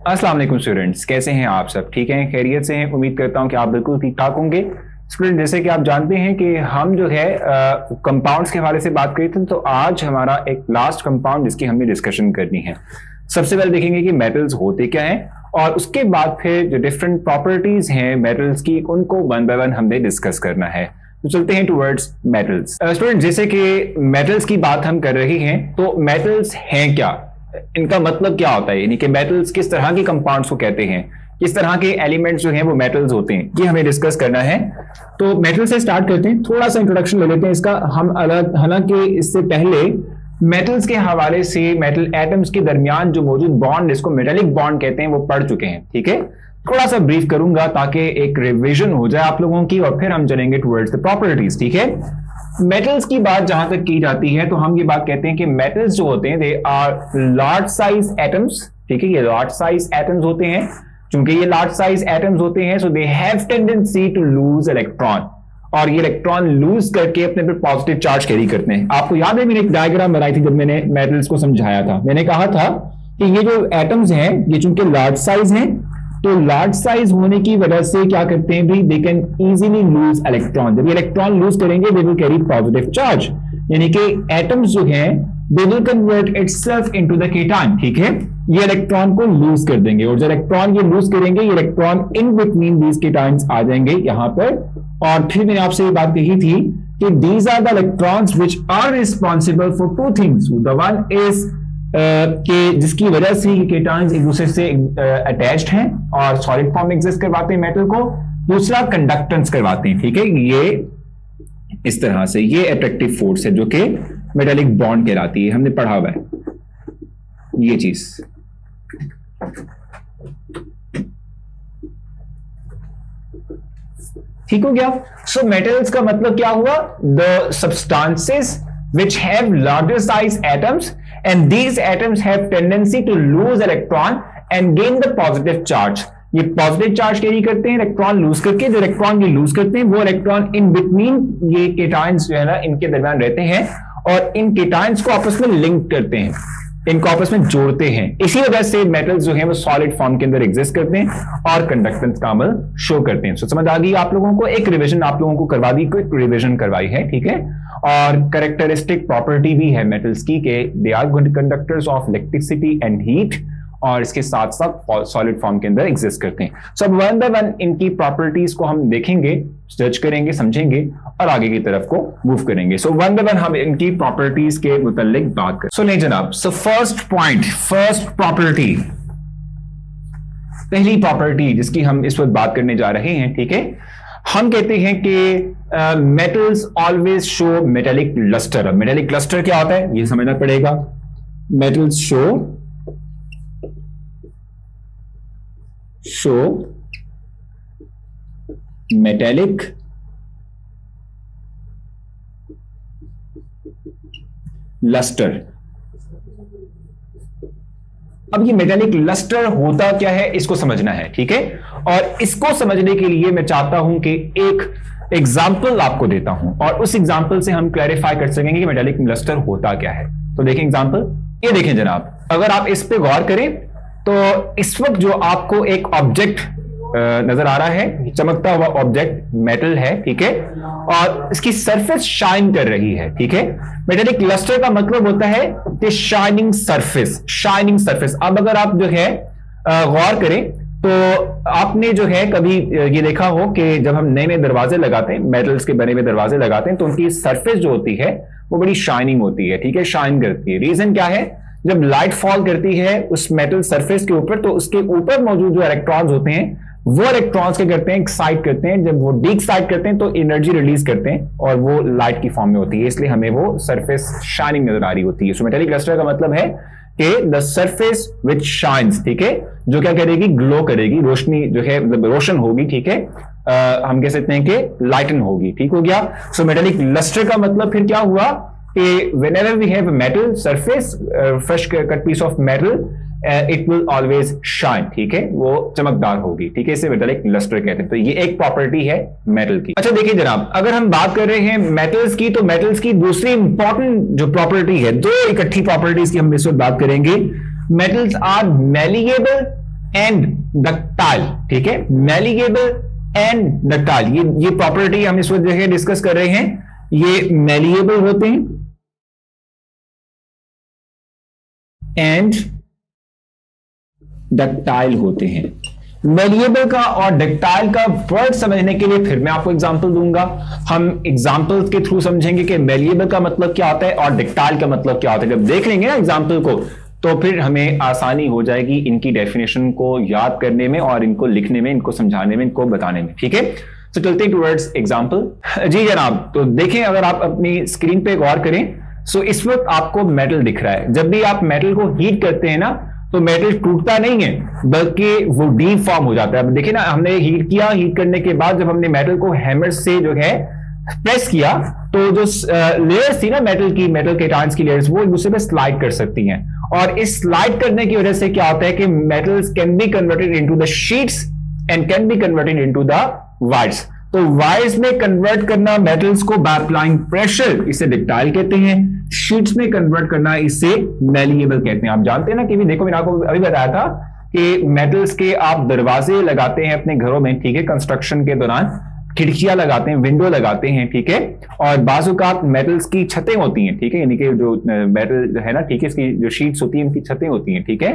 अस्सलाम वालेकुम स्टूडेंट्स, कैसे हैं आप सब? ठीक हैं, खैरियत से हैं? उम्मीद करता हूं कि आप बिल्कुल ठीक ठाक होंगे। स्टूडेंट, जैसे कि आप जानते हैं कि हम जो है कंपाउंड्स के हवाले से बात करी थी, तो आज हमारा एक लास्ट कंपाउंड जिसकी हमें डिस्कशन करनी है। सबसे पहले देखेंगे कि मेटल्स होते क्या हैं, और उसके बाद फिर जो डिफरेंट प्रॉपर्टीज हैं मेटल्स की, उनको वन बाय वन हमने डिस्कस करना है। तो चलते हैं टुवर्ड्स मेटल्स। स्टूडेंट, जैसे कि मेटल्स की बात हम कर रहे हैं, तो मेटल्स हैं क्या, इनका मतलब क्या होता है, यानी कि मेटल्स किस तरह के कंपाउंड्स को कहते हैं, किस तरह के एलिमेंट्स जो हैं वो मेटल्स होते हैं, ये हमें डिस्कस करना है। तो मेटल से स्टार्ट करते हैं, थोड़ा सा इंट्रोडक्शन ले लेते हैं इसका हम अलग। हालांकि इससे पहले मेटल्स के हवाले से मेटल एटम्स के दरमियान जो मौजूद बॉन्ड, इसको मेटेलिक बॉन्ड कहते हैं, वो पढ़ चुके हैं। ठीक है, थोड़ा सा ब्रीफ करूंगा ताकि एक रिविजन हो जाए आप लोगों की, और फिर हम चलेंगे टुवर्ड्स द प्रॉपर्टीज। ठीक है, मेटल्स की बात जहां तक की जाती है तो हम ये बात कहते हैं कि मेटल्स जो होते हैं they are large size atoms. ठीक है, ये लार्ज साइज एटम्स होते हैं। चूंकि ये लार्ज साइज एटम्स होते हैं, so they have tendency to lose electron, और ये इलेक्ट्रॉन लूज करके अपने पे पॉजिटिव चार्ज कैरी करते हैं। आपको याद है मैंने एक डायग्राम बनाई थी जब मैंने मेटल्स को समझाया था, मैंने कहा था कि ये जो एटम्स हैं ये चूंकि लार्ज साइज हैं, तो लार्ज साइज होने की वजह से क्या करते हैं भी, दे कैन इजीली लूज इलेक्ट्रॉन। जब ये इलेक्ट्रॉन लूज करेंगे they will carry positive charge, यानी कि एटम्स जो हैं they will convert itself into the cation. ठीक है, ये इलेक्ट्रॉन को लूज कर देंगे, और जब इलेक्ट्रॉन ये लूज करेंगे, ये electron in between these cations आ जाएंगे यहां पर। और फिर मैंने आपसे ये बात कही थी कि these are the electrons which are responsible for two things. The one is कि जिसकी वजह से ये केटायंस एक दूसरे से अटैच्ड हैं और सॉलिड फॉर्म में एग्जिस्ट करवाते हैं मेटल को। दूसरा कंडक्टेंस करवाते हैं। ठीक है, ये इस तरह से ये अट्रैक्टिव फोर्स है जो कि मेटालिक बॉन्ड कहलाती है, हमने पढ़ा हुआ है ये चीज। ठीक हो गया। सो मेटल्स का मतलब क्या हुआ, the substances which have larger size atoms, and these atoms have tendency to lose electron and gain the positive charge. ये पॉजिटिव चार्ज कैरी करते हैं इलेक्ट्रॉन लूज करके। जो इलेक्ट्रॉन ये लूज करते हैं वो इलेक्ट्रॉन इन बिटवीन ये केटायंस जो है ना इनके दरमियान रहते हैं, और इन केटायंस को आपस में लिंक करते हैं, इनको आपस में जोड़ते हैं। इसी वजह से मेटल्स जो हैं वो सॉलिड फॉर्म के अंदर एग्जिस्ट करते हैं और कंडक्टेंस का अमल शो करते हैं। सो समझ आ गई आप लोगों को, एक रिवीजन आप लोगों को करवा दी, क्विक रिवीजन करवाई है। ठीक है, और कैरेक्टरिस्टिक प्रॉपर्टी भी है मेटल्स की कि they are good conductors of electricity and heat, और इसके साथ साथ सॉलिड फॉर्म के अंदर एग्जिस्ट करते हैं। सो अब वन बाय वन इनकी प्रॉपर्टीज को हम देखेंगे, सर्च करेंगे, समझेंगे और आगे की तरफ को मूव करेंगे। सो वन बाय वन हम इनकी प्रॉपर्टीज के मुतालिक बात करें। सो नहीं जनाब, so first point, first property, पहली प्रॉपर्टी जिसकी हम इस वक्त बात करने जा रहे हैं। ठीक है, हम कहते हैं कि metals always show metallic lustre. अब मेटेलिक लस्टर क्या होता है ये समझना पड़ेगा। Metals show metallic lustre. अब ये मेटेलिक लस्टर होता क्या है इसको समझना है। ठीक है, और इसको समझने के लिए मैं चाहता हूं कि एक एग्जाम्पल आपको देता हूं, और उस एग्जाम्पल से हम क्लैरिफाई कर सकेंगे कि मेटेलिक लस्टर होता क्या है। तो देखें एग्जाम्पल, ये देखें जनाब, अगर आप इस पे गौर करें तो इस वक्त जो आपको एक ऑब्जेक्ट नजर आ रहा है, चमकता हुआ ऑब्जेक्ट मेटल है। ठीक है, और इसकी सरफेस शाइन कर रही है। ठीक है, मेटेलिक लस्टर का मतलब होता है कि शाइनिंग सरफेस, शाइनिंग सरफेस। अब अगर आप जो है गौर करें तो आपने जो है कभी ये देखा हो कि जब हम नए नए दरवाजे लगाते हैं, मेटल्स के बने हुए दरवाजे लगाते हैं, तो उनकी सरफेस जो होती है वो बड़ी शाइनिंग होती है। ठीक है, शाइन करती है। रीजन क्या है, जब लाइट फॉल करती है उस मेटल सरफेस के ऊपर, तो उसके ऊपर मौजूद जो इलेक्ट्रॉन्स होते हैं वो इलेक्ट्रॉन्स क्या करते हैं, एक्साइट करते हैं। जब वो डीएक्साइट करते हैं तो एनर्जी रिलीज करते हैं, और वो लाइट की फॉर्म में होती है, इसलिए हमें वो सरफेस शाइनिंग नजर आ रही होती है। सो मेटेलिक लस्टर का मतलब है कि द सरफेस विच शाइन्स। ठीक है, जो क्या करेगी, ग्लो करेगी, रोशनी जो है रोशन होगी। ठीक है, हम कह सकते हैं कि लाइटन होगी। ठीक हो गया। सो मेटेलिक लस्टर का मतलब फिर क्या हुआ कि whenever we have a metal surface, fresh cut piece of metal, it will always shine. ठीक है, वो चमकदार होगी। ठीक है, इसे मेटेलिक लस्टर कहते हैं। तो ये एक प्रॉपर्टी है मेटल की। अच्छा देखिए जनाब, अगर हम बात कर रहे हैं मेटल्स की, तो मेटल्स की दूसरी इंपॉर्टेंट जो प्रॉपर्टी है, दो इकट्ठी प्रॉपर्टीज की हम इस वक्त बात करेंगे। Metals are malleable and ductile, ठीक है, मैलिएबल एंड डक्टाइल, ये प्रॉपर्टी हम इस वक्त जो है डिस्कस कर रहे हैं, ये मैलिएबल होते हैं एंड डक्टाइल होते हैं। मैलिएबल का और डक्टाइल का वर्ड समझने के लिए फिर मैं आपको एग्जांपल दूंगा, हम एग्जांपल्स के थ्रू समझेंगे कि मैलिएबल का मतलब क्या होता है और डक्टाइल का मतलब क्या होता है। जब देख लेंगे ना एग्जांपल को तो फिर हमें आसानी हो जाएगी इनकी डेफिनेशन को याद करने में और इनको लिखने में, इनको समझाने में, इनको बताने में, ठीक है। तो चलते हैं टुवर्ड्स एग्जांपल। जी जनाब, तो देखें अगर आप अपनी स्क्रीन पे गौर करें, सो इस वक्त आपको मेटल दिख रहा है। जब भी आप मेटल को हीट करते हैं ना तो मेटल टूटता नहीं है बल्कि वो डीफॉर्म हो जाता है। अब देखिए ना, हमने हीट किया, हीट करने के बाद जब हमने मेटल को हैमर से जो है प्रेस किया तो जो लेयर्स थी ना मेटल की, मेटल के टाइम्स की लेयर्स, वो एक दूसरे पे स्लाइड कर सकती हैं। और इस स्लाइड करने की वजह से क्या होता है कि metals can be converted into the sheets and can be converted into the wires. तो वायर्स में कन्वर्ट करना मेटल्स को बाय अप्लाइंग प्रेशर, इसे डक्टाइल कहते हैं। शीट्स में कन्वर्ट करना इसे मैलिएबल कहते हैं। आप जानते हैं ना कि भी देखो, मैंने आपको अभी बताया था कि मेटल्स के आप दरवाजे लगाते हैं अपने घरों में, ठीक है, कंस्ट्रक्शन के दौरान खिड़कियां लगाते हैं, विंडो लगाते हैं, ठीक है, और बाजुकात मेटल्स की छतें होती हैं, ठीक है, यानी कि जो मेटल है ना, ठीक है, इसकी जो शीट्स होती हैं, इनकी छतें होती हैं, ठीक है।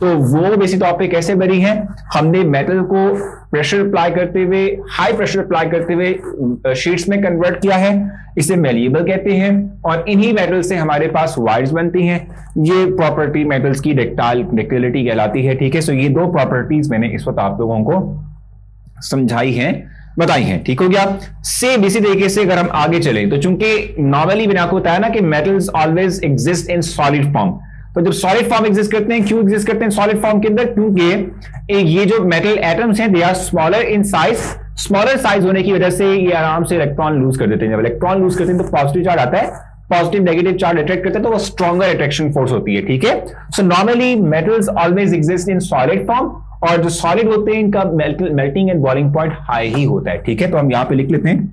तो वो बेसिक तौर पे कैसे बनी है, हमने मेटल को प्रेशर अप्लाई करते हुए, हाई प्रेशर अप्लाई करते हुए शीट्स में कन्वर्ट किया है, इसे मैलिएबल कहते हैं। और इन्हीं मेटल से हमारे पास वायर्स बनती हैं। ये प्रॉपर्टी मेटल्स की डक्टिलिटी कहलाती है, ठीक है। सो ये दो प्रॉपर्टीज मैंने इस वक्त आप लोगों को समझाई हैं, बताई हैं, ठीक हो गया। सेम इसी तरीके से अगर हम आगे चले तो चूंकि नॉर्मली मैंने आपको बताया ना कि metals always exist in solid form, तो जब सॉलिड फॉर्म एग्जिस्ट करते हैं, क्यों एग्जिस्ट करते हैं सॉलिड फॉर्म के अंदर, क्योंकि ये जो मेटल एटम्स हैं they are smaller in size, smaller size होने की वजह से ये आराम से इलेक्ट्रॉन लूज कर देते हैं। जब इलेक्ट्रॉन लूज करते हैं तो पॉजिटिव चार्ज आता है, पॉजिटिव नेगेटिव चार्ज अट्रैक्ट करते हैं, तो वो स्ट्रॉन्गर अट्रैक्शन फोर्स होती है, ठीक है। So normally metals always exist in solid form, और जो सॉलिड होते हैं इनका melting and boiling point high ही होता है, ठीक है। तो हम यहां पे लिख लेते हैं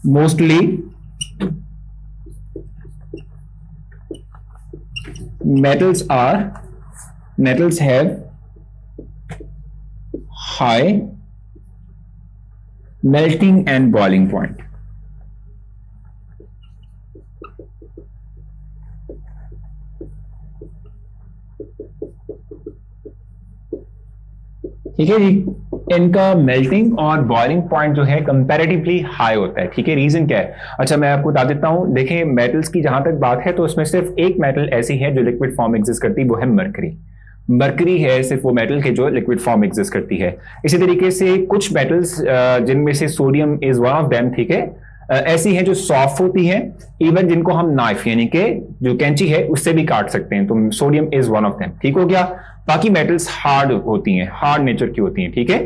mostly metals have high melting and boiling point. ठीक है जी, इनका मेल्टिंग और बॉइलिंग पॉइंट जो है कंपैरेटिवली हाई होता है, ठीक है। रीजन क्या है, अच्छा मैं आपको बता देता हूं। देखें मेटल्स की जहां तक बात है तो उसमें सिर्फ एक मेटल ऐसी है जो लिक्विड फॉर्म एग्जिस्ट करती है, वो है मरकरी। मरकरी है सिर्फ वो मेटल के जो लिक्विड फॉर्म एग्जिस्ट करती है। इसी तरीके से कुछ मेटल्स जिनमें से sodium is one of them, ठीक है, ऐसी हैं जो सॉफ्ट होती हैं, इवन जिनको हम नाइफ यानी कि जो कैंची है उससे भी काट सकते हैं, तो sodium is one of them, ठीक हो गया। बाकी मेटल्स हार्ड होती हैं, हार्ड नेचर की होती हैं, ठीक है,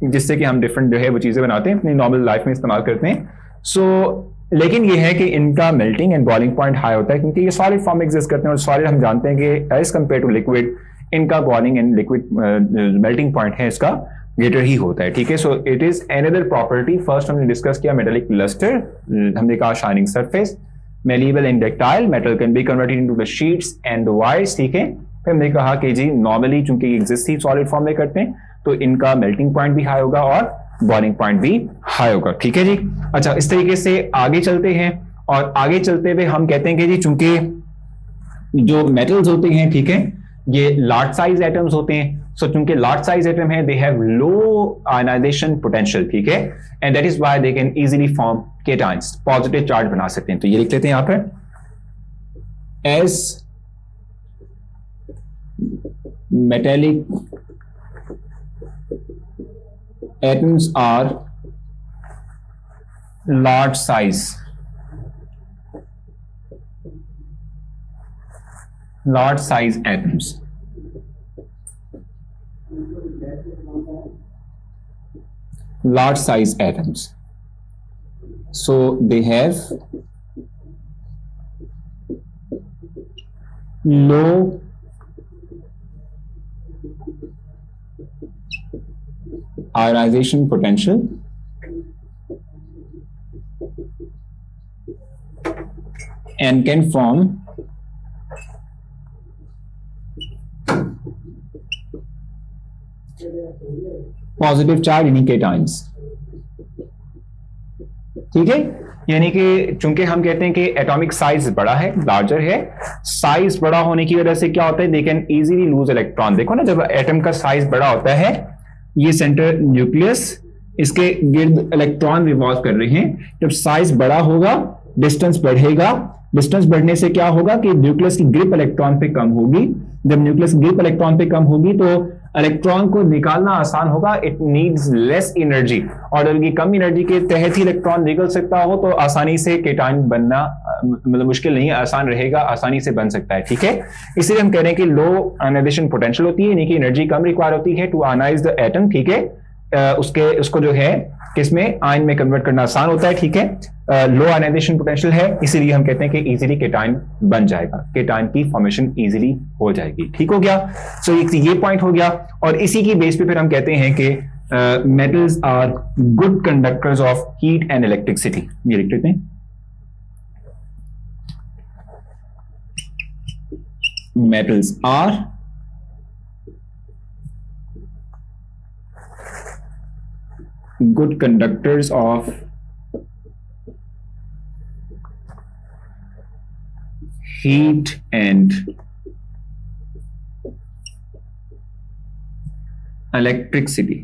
जिससे कि हम डिफरेंट जो है वो चीजें बनाते हैं, अपनी नॉर्मल लाइफ में इस्तेमाल करते हैं। सो लेकिन ये है कि इनका melting and boiling point high होता है क्योंकि ये सॉलिड फॉर्म एग्जिस्ट करते हैं, और सॉलिड हम जानते हैं कि एज कंपेयर टू लिक्विड इनका boiling and liquid melting point है इसका ग्रेटर ही होता है, ठीक है। So it is another property. First हमने डिस्कस किया मेटेलिक लस्टर, हमने कहा shining surface, malleable and ductile, metal can be converted into the sheets and the wires, ठीक है। फिर हमने कहा कि जी नॉर्मली चूंकि एग्जिस्ट ही सॉलिड फॉर्म में करते हैं तो इनका मेल्टिंग पॉइंट भी हाई होगा और बॉइलिंग पॉइंट भी हाई होगा, ठीक है जी। अच्छा इस तरीके से आगे चलते हैं, और आगे चलते हुए हम कहते हैं कि जी चूंकि जो मेटल्स होते हैं, ठीक है, ये लार्ज साइज एटम्स होते हैं। सो चूंकि लार्ज साइज एटम है, they have low ionisation potential, ठीक है, and that is why they can easily form cations, positive charge बना सकते हैं। तो ये लिख लेते हैं यहां पर, as metallic atoms are large size atoms. Large size atoms, so they have low ionization potential and can form positive charge यानी केटाइंस। ठीक है, यानी कि चूंकि हम कहते हैं कि एटॉमिक साइज बड़ा है, लार्जर है, साइज बड़ा होने की वजह से क्या होता है, दे कैन इजीली लूज इलेक्ट्रॉन। देखो ना, जब एटम का साइज बड़ा होता है, ये सेंटर न्यूक्लियस, इसके गिर्द इलेक्ट्रॉन रिवॉल्व कर रहे हैं, जब साइज बड़ा होगा डिस्टेंस बढ़ेगा, डिस्टेंस बढ़ने से क्या होगा कि न्यूक्लियस की ग्रिप इलेक्ट्रॉन पे कम होगी। जब न्यूक्लियस ग्रिप इलेक्ट्रॉन पे कम होगी तो इलेक्ट्रॉन को निकालना आसान होगा, इट नीड्स लेस एनर्जी, और अगर ये कम एनर्जी के तहत ही इलेक्ट्रॉन निकल सकता हो तो आसानी से केटाइन बनना मतलब मुश्किल नहीं है, आसान रहेगा, आसानी से बन सकता है। ठीक है, इसलिए हम कह रहे हैं कि लो आयनाइजेशन पोटेंशियल होती है, यानी कि एनर्जी कम रिक्वायर होती है टू आयनाइज द एटम। ठीक है, उसको जो है किसमें आयन में कन्वर्ट करना आसान होता है। ठीक है, लो आयनाइजेशन पोटेंशियल है, इसीलिए हम कहते हैं कि इजीली केटाइन बन जाएगा, केटाइन की फॉर्मेशन इजीली हो जाएगी। ठीक हो गया, सो ये पॉइंट हो गया, और इसी की बेस पे फिर हम कहते हैं कि metals are good conductors of heat and electricity. ये लिख लेते हैं, metals are good conductors of heat and electricity।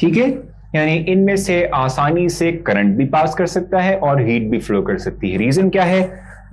ठीक है, यानी इनमें से आसानी से करंट भी पास कर सकता है और हीट भी फ्लो कर सकती है। रीजन क्या है,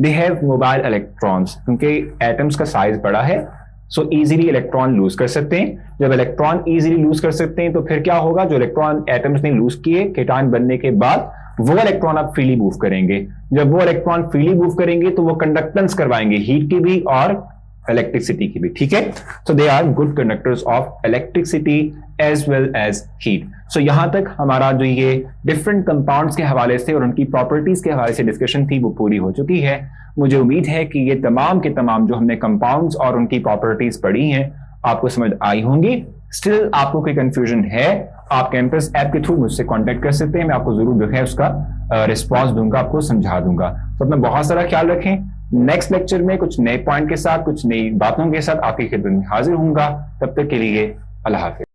दे हैव मोबाइल इलेक्ट्रॉन्स, क्योंकि एटम्स का साइज बड़ा है, सो इजीली इलेक्ट्रॉन लूज कर सकते हैं। जब इलेक्ट्रॉन इजीली लूज कर सकते हैं तो फिर क्या होगा, जो इलेक्ट्रॉन एटम्स ने लूज किए केटाइन बनने के बाद, वो इलेक्ट्रॉन अब फ्रीली मूव करेंगे। जब वो इलेक्ट्रॉन फ्रीली मूव करेंगे तो वो कंडक्टेंस करवाएंगे हीट की भी और इलेक्ट्रिसिटी की भी। ठीक है, so they are good conductors of electricity as well as heat. So यहां तक हमारा जो ये डिफरेंट कंपाउंड्स के हवाले से और उनकी प्रॉपर्टीज के हवाले से डिस्कशन थी वो पूरी हो चुकी है। मुझे उम्मीद है कि ये तमाम के तमाम जो हमने कंपाउंड्स और उनकी प्रॉपर्टीज पढ़ी हैं आपको समझ आई होंगी। स्टिल आपको कोई कंफ्यूजन है, आप कैंपस ऐप के थ्रू मुझसे कांटेक्ट कर सकते हैं, मैं आपको जरूर जो है उसका रिस्पॉन्स दूंगा, आपको समझा दूंगा। तो अपना बहुत सारा ख्याल रखें। नेक्स्ट लेक्चर में कुछ नए पॉइंट के साथ, कुछ नई बातों के साथ आपकी खिदमत में हाजिर होऊंगा। तब तक के लिए अल्लाह हाफिज।